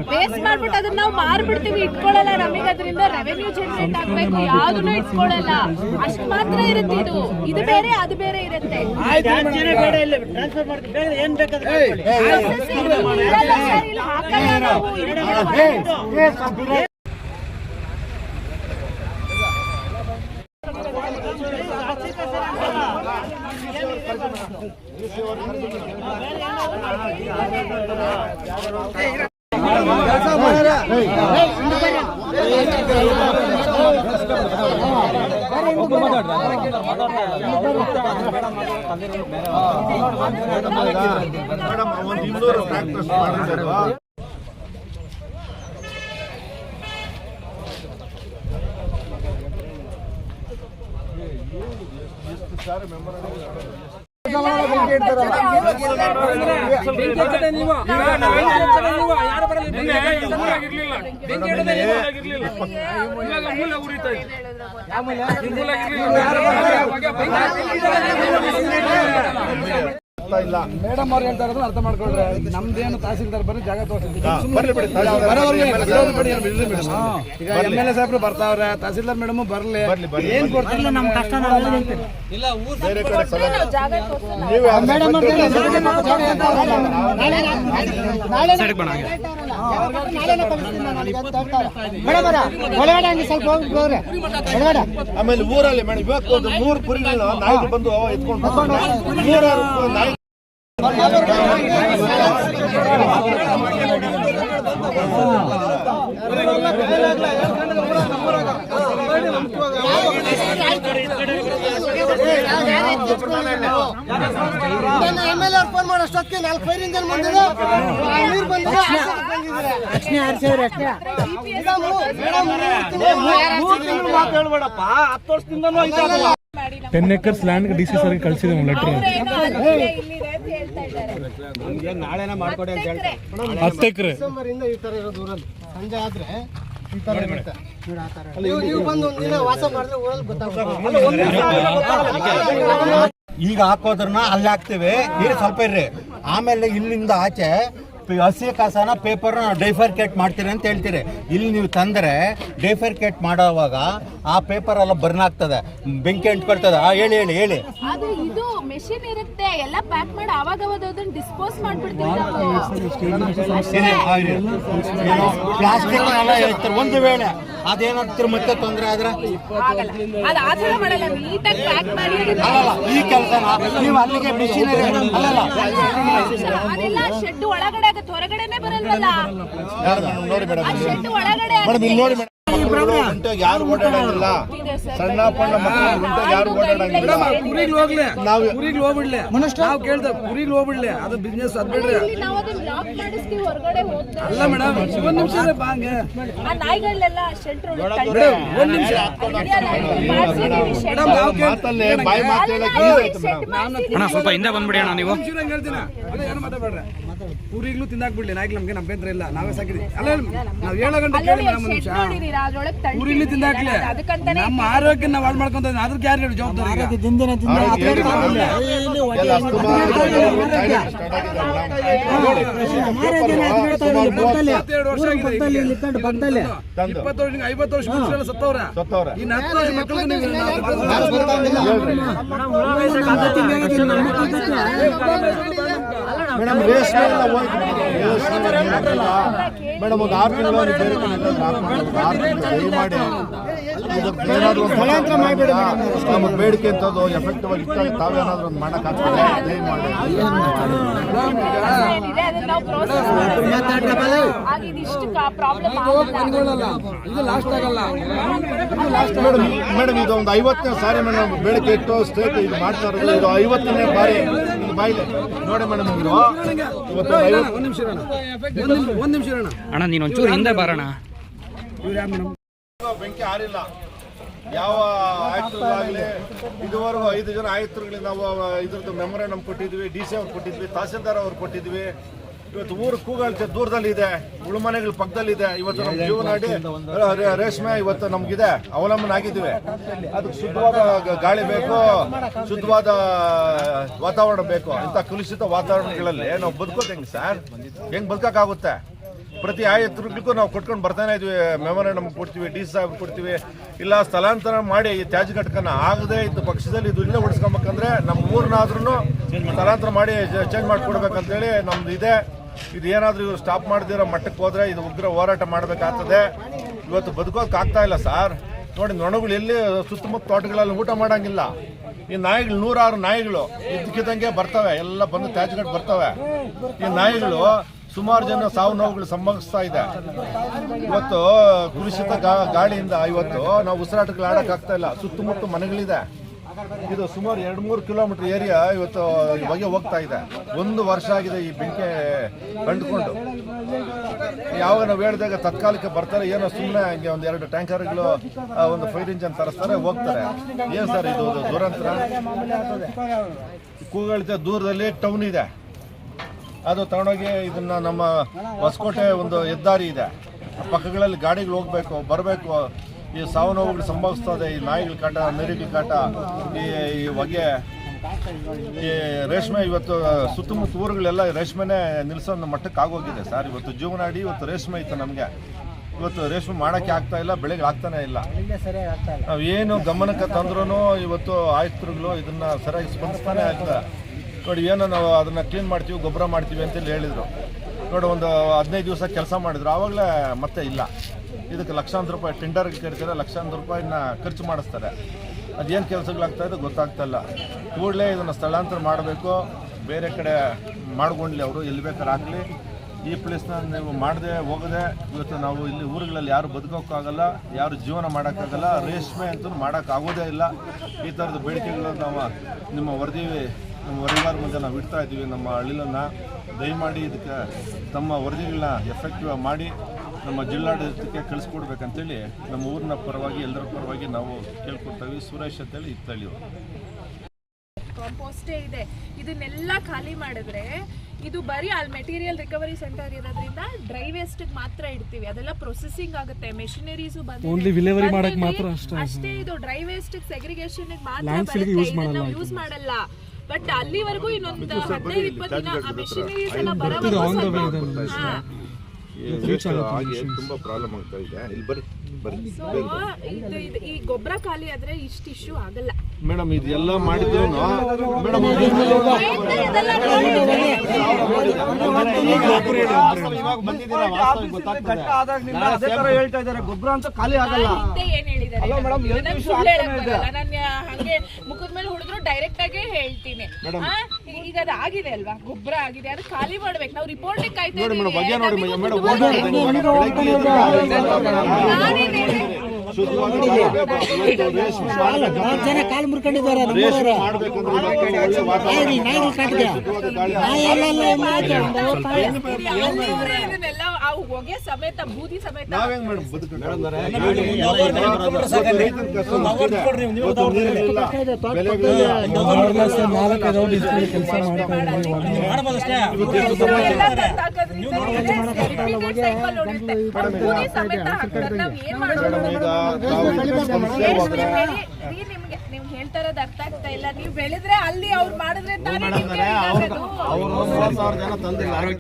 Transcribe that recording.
Waste ಮಾಡ್ಬಿಟ್ಟು ಅದನ್ನ ನಾವು ಮಾರ್ಬಿಡ್ತೀವಿ, ಇಟ್ಕೊಳ್ಳಲ್ಲ. ನಮಗೆ ಅದರಿಂದ ರೆವೆನ್ಯೂ ಜನರೇಟ್ ಆಗ್ಬೇಕು, ಯಾವ್ದನ್ನು ಇಟ್ಕೊಳ್ಳಲ್ಲ. ಅಷ್ಟು ಮಾತ್ರ ಇರುತ್ತೆ. ಇದು ಬೇರೆ ಅದು ಬೇರೆ ಇರುತ್ತೆ. ಮೇಡಮ್ ಅವ್ರು ಹೇಳ್ತಾ ಇರೋದು ಅರ್ಥ ಮಾಡ್ಕೊಂಡ್ರೆ ನಮ್ದೇನು ತಹಸೀಲ್ದಾರ್ ಬರೀ ಜಾಗ ತೋರಿಸ್ತೀವಿ. ಈಗ MLA ಸಾಹೇಬ್ರು ಬರ್ತಾವ್ರೆ, ತಹಸೀಲ್ದಾರ್ ಮೇಡಮ್ ಬರ್ಲಿ, ಏನ್ ಕೊಡ್ತಿಲ್ಲ ನಮ್ ಕಷ್ಟ. ಆಮೇಲೆ ಊರಲ್ಲಿ ಮೇಡಮ್ ಇವತ್ತು 100 ಕುರಿಗಳು ನಾಯಿಗೆ ಬಂದು ಎತ್ಕೊಂಡು MLA ಫೋನ್ ಮಾಡೋಷ್ಟೊತ್ತಿಗೆ 4 ಫೈರ್ ಇಂಜನ್ ಬಂದಿದೆ, ನೀರು ಬಂದಿದೆ. 10 acres ಲ್ಯಾಂಡ್ DC ಸರ್ ಕಳಿಸಿದೆ ಲೆಟರ್. ನಾಳೆನ ಮಾಡ್ಕೊಡಿ ಅಂತ ಹೇಳ್ತಾರೆ. 10 ಎಕರೆ ಡಿಸೆಂಬರ್ ಇಂದ ಈ ತರ ಇರೋದು ಊರಲ್ಲಿ. ಸಂಜೆ ಆದ್ರೆ ಈ ತರ ಇರುತ್ತೆ. ನೀವು ಬಂದು ಒಂದಿನ ವಾಸ ಮಾಡಿದ್ರೆ ಊರಲ್ಲಿ ಗೊತ್ತಾಗುತ್ತೆ. ಈಗ ಹಾಕೋದ್ರನ್ನ ಅಲ್ಲಿ ಹಾಕ್ತೇವೆ, ಇಲ್ಲಿ ಸ್ವಲ್ಪ ಇರ್ರಿ. ಆಮೇಲೆ ಇಲ್ಲಿಂದ ಆಚೆ ಹಸಿ ಕಸನ ಪೇಪರ್ ಡೈಫರ್ಕೇಟ್ ಮಾಡ್ತೀರಿ ಅಂತ ಹೇಳ್ತೀರಿ. ಇಲ್ಲಿ ನೀವು ತಂದರೆ ಡೈಫರ್ಕೇಟ್ ಮಾಡೋವಾಗ ಆ ಪೇಪರ್ ಎಲ್ಲ ಬರ್ನ್ ಆಗ್ತದೆ, ಬೆಂಕಿ ಅಂಟ್ಕೊಳ್ತದೆ. ಹೇಳಿ ಹೇಳಿ ಹೇಳಿ. ಅದು ಇದು ಮೆಷಿನ್ ಇರುತ್ತೆ, ಎಲ್ಲ ಪ್ಯಾಕ್ ಮಾಡಿ ಆವಾಗ ಅದನ್ನ ಡಿಸ್ಪೋಸ್ ಮಾಡ್ಬಿಡ್ತೀವಿ. ಪ್ಲಾಸ್ಟಿಕ್ ಎಲ್ಲ ಹೇಳ್ತಾರೆ. ಒಂದು ವೇಳೆ ಅದೇನಾಗ್ತಿರ ಮತ್ತೆ ತೊಂದರೆ ಆದ್ರೆ ಅಲ್ಲಲ್ಲ, ಈ ಕೆಲಸನ ನೀವು ಅಲ್ಲಿಗೆ ಮಿಷಿನರಿ ಅಲ್ಲಲ್ಲ ಶೆಡ್ ಒಳಗಡೆ ಹೊರಗಡೆನೆ ಬರಲ್ವಲ್ಲ. ನೋಡಿ ಮೇಡಮ್ ಇಲ್ಲಿ ನೋಡಿ ಮೇಡಮ್, ಗುಂಟೆಗೆ ಯಾರು ಓಡಾಡಂಗಿಲ್ಲ, ಸಣ್ಣ ಪಣ್ಣ ಮಕ್ಕಳು ಗುಂಟೆಗೆ ಯಾರು ಓಡಾಡಂಗಿಲ್ಲ. ಊರಿಗೆ ಹೋಗ್ಬಿಡ್ಲಿ, ನಾವು ಕೇಳ್ತೇವೆ ಊರಿಗೆ ಹೋಗ್ಬಿಡ್ಲಿ, ಅದು ಬಿಸ್ನೆಸ್ ಅದ್ ಬಿಡ್ರಿ. ಅಲ್ಲ ಮೇಡಮ್, ಒಂದ್ ನಿಮಿಷ ಒಂದ್ ನಿಮಿಷ ಬಾಯಿ ಮಾತು ಸ್ವಲ್ಪ ಹಿಂದೆ ಬಂದ್ಬಿಡಿ ಅಣ್ಣ. ನೀವು ಹೇಳ್ತೀನಿ, ಏನು ಮಾತಾಡ್ಬೇಡ್ರಿ. ಊರಿಗ್ಲೂ ತಿನ್ನಾಕ್ಬಿಡ್ಲಿ, ನಾಯ್ಕ್ ನಮ್ಗೆ ಅಭ್ಯಂತರ ಇಲ್ಲ, ನಾವೇ ಸಾಕಿದ್ವಿ. ಅಲ್ಲ ನಾವ್ 7 ಗಂಟೆ ಕೇಳಿ ಮೇಡಮ್, ಒಂದು ನಿಮಿಷ ಊರಿಗ್ಲಿ ತಿನ್ನಾಕ್ಲಿ. ನಮ್ಮ ಆರೋಗ್ಯ ನಾವು ಹಾಳು ಮಾಡ್ಕೊಂತ ಅದಕ್ಕೆ ಯಾರು ಹೇಳಿ ಜವಾಬ್ದಾರಿ? ವರ್ಷ 50 ವರ್ಷ ಮುಂಚೆ ಸತ್ತವ್ರ. ಇನ್ನು 10 ವರ್ಷ ಮಕ್ಕಳು ಮೇಡಮ್ ರೇಷ್ಮೆ ಎಲ್ಲ ಹೋಯ್ತು ಮೇಡಮ್. ಒಂದು 6 ತಿಂಗಳು ಬೇರೆ ದಯಮಾಡಿ ಏನಾದ್ರು ನಮಗೆ ಬೇಡಿಕೆ ಅಂತದ್ದು ಎಫೆಕ್ಟಿವ್ ಆಗಿ ಇಷ್ಟ ತಾವೇನಾದ್ರು ಒಂದು ಮಾಡಕ್ ಆಗ್ತದೆ, ದಯಮಾಡಿ. ಮೇಡಮ್ ಇದು ಒಂದು 50ನೇ ಸಾರಿ ಮೇಡಮ್ ಬೇಡಿಕೆ ಇಟ್ಟು ಸ್ಟೇಟ್ ಇದು ಮಾಡ್ತಾ ಇರೋದು. ಇದು 50ನೇ ಬಾರಿ ಬಾಯಿಲೆ ನೋಡಿ ಮೇಡಮ್. ಒಂದ್ ನಿಮಿಷ ಅಣ್ಣ, ನೀನು ಒಂಚೂರು ಹಿಂದೆ ಬರೋಣ. ಬೆಂಕಿ ಆರಿಲ್ಲ ಯಾವ ಆಯುಕ್ತರಾಗಲಿ. ಇದುವರೆಗೂ 5 ಜನ ಆಯುಕ್ತರುಗಳಿಗೆ ನಾವು ಇದ್ರದ್ದು ಮೆಮೊರಾಂಡಮ್ ಕೊಟ್ಟಿದ್ವಿ, DC ಅವ್ರು ಕೊಟ್ಟಿದ್ವಿ, ತಹಸೀಲ್ದಾರ್ ಅವ್ರು ಕೊಟ್ಟಿದ್ವಿ, ಇವತ್ತು ಊರು ಕೂಗಾಳ್ತೆ ದೂರದಲ್ಲಿ ಇದೆ, ಉಳುಮನೆಗಳ ಪಕ್ಕದಲ್ಲಿ ಇದೆ. ಇವತ್ತು ನಮ್ಮ ಜೀವನಾಡಿ ರೇಷ್ಮೆ ಇವತ್ತು ನಮ್ಗಿದೆ, ಅವಲಂಬನೆ ಆಗಿದ್ದೀವಿ. ಅದಕ್ಕೆ ಶುದ್ಧವಾದ ಗಾಳಿ ಬೇಕು, ಶುದ್ಧವಾದ ವಾತಾವರಣ ಬೇಕು. ಇಂಥ ಕಲುಷಿತ ವಾತಾವರಣಗಳಲ್ಲಿ ನಾವು ಬದುಕೋದು ಹೆಂಗೆ ಸರ್? ಹೆಂಗೆ ಬದುಕೋಕ್ಕಾಗುತ್ತೆ? ಪ್ರತಿ ಆಯುಕ್ತರಿಗೂ ನಾವು ಕೊಟ್ಕೊಂಡು ಬರ್ತಾನೆ ಇದ್ವಿ. ಮೆಮೊರಂಡಮ್ ಕೊಡ್ತೀವಿ, ಡಿ ಸಾಹೇಬ್ ಕೊಡ್ತೀವಿ. ಇಲ್ಲ ಸ್ಥಳಾಂತರ ಮಾಡಿ ಈ ತ್ಯಾಜ್ಯ ಘಟಕನ ಆಗದೆ ಇದ್ದ ಪಕ್ಷದಲ್ಲಿ ಇದು ಇಲ್ಲೇ ಉಳಿಸ್ಕೊಬೇಕಂದ್ರೆ ನಮ್ಮ ಊರನ್ನಾದ್ರೂ ಸ್ಥಳಾಂತರ ಮಾಡಿ ಚೇಂಜ್ ಮಾಡಿಕೊಡ್ಬೇಕಂತೇಳಿ ನಮ್ದು ಇದೆ. ಇದು ಏನಾದರೂ ಇವರು ಸ್ಟಾಪ್ ಮಾಡದಿರೋ ಮಟ್ಟಕ್ಕೆ ಹೋದರೆ ಇದು ಉಗ್ರ ಹೋರಾಟ ಮಾಡಬೇಕಾಗ್ತದೆ. ಇವತ್ತು ಬದುಕೋಕೆ ಆಗ್ತಾ ಇಲ್ಲ ಸರ್. ನೋಡಿ, ನೊಣಗಳು ಎಲ್ಲಿ ಸುತ್ತಮುತ್ತ ತೋಟಗಳಲ್ಲಿ ಊಟ ಮಾಡೋಂಗಿಲ್ಲ. ಈ ನಾಯಿಗಳು 106 ನಾಯಿಗಳು ಇದ್ದಕ್ಕಿದ್ದಂಗೆ ಬರ್ತವೆ, ಎಲ್ಲ ಬಂದು ತ್ಯಾಜ್ಯಘಟ್ಟ ಬರ್ತವೆ. ಈ ನಾಯಿಗಳು ಸುಮಾರು ಜನ ಸಾವು ನೋವುಗಳು ಸಂಭವಿಸ್ತಾ ಇದೆ. ಇವತ್ತು ಕಲುಷಿತ ಗಾಳಿಯಿಂದ ಇವತ್ತು ನಾವು ಉಸಿರಾಟಗಳು ಆಡೋಕ್ಕಾಗ್ತಾ ಇಲ್ಲ. ಸುತ್ತಮುತ್ತ ಮನೆಗಳಿದೆ. ಇದು ಸುಮಾರು 2-3 ಕಿಲೋಮೀಟರ್ ಏರಿಯಾ ಇವತ್ತು ಹೊಗೆ ಹೋಗ್ತಾ ಇದೆ. 1 ವರ್ಷ ಆಗಿದೆ ಈ ಬೆಂಕಿ ಕಂಡುಕೊಂಡು. ಯಾವಾಗ ನಾವು ಹೇಳಿದಾಗ ತಾತ್ಕಾಲಿಕ ಬರ್ತಾರೆ, ಏನೋ ಸುಮ್ಮನೆ ಹಂಗೆ 1-2 ಟ್ಯಾಂಕರ್ಗಳು, ಒಂದು ಫೈರ್ ಇಂಜನ್ ತರಿಸ್ತಾರೆ, ಹೋಗ್ತಾರೆ. ಏನು ಸರ್ ಇದು ದುರಂತರ? ಕೂಗಾಳಿತ ದೂರದಲ್ಲಿ ಟೌನ್ ಇದೆ, ಅದು ತಗೊಂಡೋಗಿ ಇದನ್ನ ನಮ್ಮ ಹೊಸಕೋಟೆ ಒಂದು ಹೆದ್ದಾರಿ ಇದೆ, ಪಕ್ಕಗಳಲ್ಲಿ ಗಾಡಿಗಳು ಹೋಗ್ಬೇಕು ಬರಬೇಕು. ಈ ಸಾವು ನೋವುಗಳು ಸಂಭವಿಸ್ತದೆ. ಈ ನಾಯಿಗಳ ಕಾಟ, ನರಿಗಳ ಕಾಟ, ಈ ಹೊಗೆ, ಈ ರೇಷ್ಮೆ ಇವತ್ತು ಸುತ್ತಮುತ್ತ ಊರುಗಳೆಲ್ಲ ರೇಷ್ಮೆನೇ ನಿಲ್ಲಿಸೋ ಮಟ್ಟಕ್ಕೆ ಆಗೋಗಿದೆ ಸರ್. ಇವತ್ತು ಜೀವನಾಡಿ ಇವತ್ತು ರೇಷ್ಮೆ ಇತ್ತು ನಮಗೆ. ಇವತ್ತು ರೇಷ್ಮೆ ಮಾಡೋಕ್ಕೆ ಆಗ್ತಾ ಇಲ್ಲ, ಬೆಳೆಗೆ ಆಗ್ತಾನೆ ಇಲ್ಲ. ನಾವು ಏನು ಗಮನಕ್ಕೆ ತಂದ್ರೂ ಇವತ್ತು ಆಯುಕ್ತರುಗಳು ಇದನ್ನ ಸರಿಯಾಗಿ ಸ್ಪಂದಿಸ್ತಾನೆ ಆಗ್ತದೆ. ನೋಡಿ, ಏನೋ ನಾವು ಅದನ್ನು ಕ್ಲೀನ್ ಮಾಡ್ತೀವಿ, ಗೊಬ್ಬರ ಮಾಡ್ತೀವಿ ಅಂತೇಳಿ ಹೇಳಿದರು. ನೋಡಿ, ಒಂದು 15 ದಿವಸ ಕೆಲಸ ಮಾಡಿದ್ರು, ಆವಾಗಲೇ ಮತ್ತೆ ಇಲ್ಲ. ಇದಕ್ಕೆ ಲಕ್ಷಾಂತರ ರೂಪಾಯಿ ಟೆಂಡರ್ಗೆ ಕರಿತಾರೆ, ಲಕ್ಷಾಂತರ ರೂಪಾಯಿನ ಖರ್ಚು ಮಾಡಿಸ್ತಾರೆ. ಅದೇನು ಕೆಲಸಗಳಾಗ್ತಾಯಿದೆ ಗೊತ್ತಾಗ್ತಾ ಇಲ್ಲ. ಕೂಡಲೇ ಇದನ್ನು ಸ್ಥಳಾಂತರ ಮಾಡಬೇಕು, ಬೇರೆ ಕಡೆ ಮಾಡ್ಕೊಂಡ್ಲಿ ಅವರು, ಎಲ್ಲಿ ಬೇಕಾದ್ರೆ ಹಾಕಲಿ. ಈ ಪ್ಲೇಸ್ನ ನೀವು ಮಾಡದೆ ಹೋಗದೆ ಇವತ್ತು ನಾವು ಇಲ್ಲಿ ಊರುಗಳಲ್ಲಿ ಯಾರು ಬದುಕೋಕ್ಕಾಗಲ್ಲ, ಯಾರು ಜೀವನ ಮಾಡೋಕ್ಕಾಗಲ್ಲ, ರೇಷ್ಮೆ ಅಂತೂ ಮಾಡೋಕ್ಕಾಗೋದೇ ಇಲ್ಲ. ಈ ಥರದ ಬೇಡಿಕೆಗಳು ನಾವು ನಿಮ್ಮ ನಮ್ಮ ವರದಿಗಾರ ಮುಂದೆ ನಾವು ಇಡ್ತಾ ಇದ್ದೀವಿ. ನಮ್ಮ ಹಳ್ಳಿಲನ್ನು ದಯಮಾಡಿ ಇದಕ್ಕೆ ತಮ್ಮ ವರದಿಗಳನ್ನ ಎಫೆಕ್ಟಿವ್ ಮಾಡಿ ನಮ್ಮ ಜಿಲ್ಲಾಡಳಿತಕ್ಕೆ ಕಳಿಸ್ಕೊಡ್ಬೇಕಂತೇಳಿ ನಮ್ಮ ಊರಿನ ಪರವಾಗಿ, ಎಲ್ಲರ ಪರವಾಗಿ ನಾವು ಕೇಳ್ಕೊಡ್ತೀವಿ. ಸುರೇಶ್ ಅಂತೇಳಿ ಇತ್ತಳ್ಳಿ ಕಾಂಪೋಸ್ಟೇ ಇದೆ. ಇದನ್ನೆಲ್ಲ ಖಾಲಿ ಮಾಡಿದ್ರೆ ಇದು ಬರೀ ಅಲ್ಲಿ ಮೆಟೀರಿಯಲ್ ರಿಕವರಿ ಸೆಂಟರ್ ಇರೋದ್ರಿಂದ ಡ್ರೈ ವೇಸ್ಟ್ ಮಾತ್ರ ಇಡ್ತೀವಿ. ಅದೆಲ್ಲ ಪ್ರೊಸೆಸಿಂಗ್ ಆಗುತ್ತೆ, ಮೆಷಿನರೀಸು ಅಷ್ಟೇ. ಇದು ಡ್ರೈ ವೇಸ್ಟ್ ಸೆಗ್ರಿಗೇಷನ್ ಮಾತ್ರ ಯೂಸ್ ಮಾಡಲ್ಲ. ಬಟ್ ಅಲ್ಲಿವರೆಗೂ ಇನ್ನೊಂದು 15-20 ದಿನ ಆ ಮೆಷಿನರೀಸ್ ಎಲ್ಲ ತುಂಬಾ ಪ್ರಾಬ್ಲಮ್ ಆಗ್ತಾ ಇದೆ. ಇಲ್ಲಿ ಬರ್ರಿ. ಈ ಗೊಬ್ಬರ ಖಾಲಿ ಆದ್ರೆ ಇಷ್ಟು ಇಶ್ಯೂ ಆಗಲ್ಲ ಮೇಡಮ್. ಇದೆಲ್ಲ ಮಾಡಿದ್ರು ಮೇಡಮ್, ಹೇಳ್ತಾ ಇದ್ದಾರೆ ಗೊಬ್ಬರ ಅಂತ ಖಾಲಿ ಆಗಲ್ಲ. ಏನ್ ಹೇಳಿದಾರೆ ನಾನು ಹಂಗೆ ಮುಖದ ಮೇಲೆ ಹೊಡೆದ್ರು ಡೈರೆಕ್ಟ್ ಆಗೇ ಹೇಳ್ತೀನಿ. ಈಗ ಅದು ಆಗಿದೆ ಅಲ್ವಾ, ಗೊಬ್ಬರ ಆಗಿದೆ, ಅದು ಖಾಲಿ ಮಾಡ್ಬೇಕು. ನಾವು ರಿಪೋರ್ಟಿಗೆ ಕಾಯ್ತಾ ಜನ ಕಾಲು ಮುರ್ಕೊಂಡಿದ್ದಾರೆ. ಇದನ್ನೆಲ್ಲ ಹೊಗೆ ಸಮೇತ, ಬೂದಿ ಸಮೇತ ನಿಮ್ಗೆ ಹೇಳ್ತಾ ಇರೋದು ಅರ್ಥ ಆಗ್ತಾ ಇಲ್ಲ. ನೀವು ಬೆಳೆದ್ರೆ ಅಲ್ಲಿ ಅವ್ರು ಮಾಡಿದ್ರೆ ತಾನೇ.